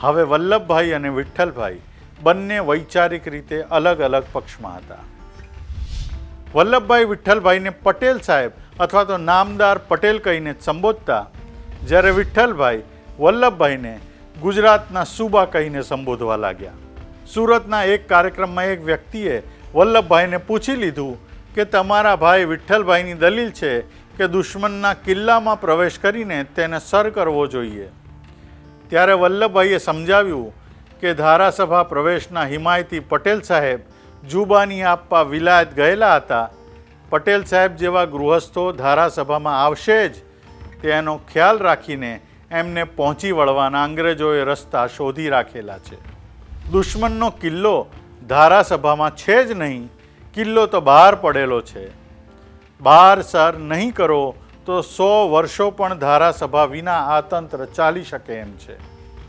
હવે વલ્લભભાઈ અને વિઠ્ઠલભાઈ બંને વૈચારિક રીતે અલગ અલગ પક્ષમાં હતા. વલ્લભભાઈ વિઠ્ઠલભાઈને પટેલ સાહેબ અથવા તો નામદાર પટેલ કહીને સંબોધતા, જ્યારે વિઠ્ઠલભાઈ વલ્લભભાઈને ગુજરાતના સૂબા કહીને સંબોધવા લાગ્યા. સુરતના એક કાર્યક્રમમાં એક વ્યક્તિએ વલ્લભભાઈને પૂછી લીધું કે તમારા ભાઈ વિઠ્ઠલભાઈની દલીલ છે કે દુશ્મનના કિલ્લામાં પ્રવેશ કરીને તેને સર કરવો જોઈએ. ત્યારે વલ્લભભાઈએ સમજાવ્યું કે ધારાસભા પ્રવેશના હિમાયતી પટેલ સાહેબ જુબાની આપવા વિલાયત ગયેલા હતા. પટેલ સાહેબ જેવા ગૃહસ્થો ધારાસભામાં આવશે જ તેનો ખ્યાલ રાખીને એમને પહોંચી વળવાના અંગ્રેજોએ રસ્તા શોધી રાખેલા છે. દુશ્મનનો કિલ્લો ધારાસભામાં છે જ નહીં, કિલ્લો તો બહાર પડેલો છે. બહાર સર નહીં કરો તો 100 વર્ષો પણ ધારાસભા વિના આ તંત્ર ચાલી શકે એમ છે.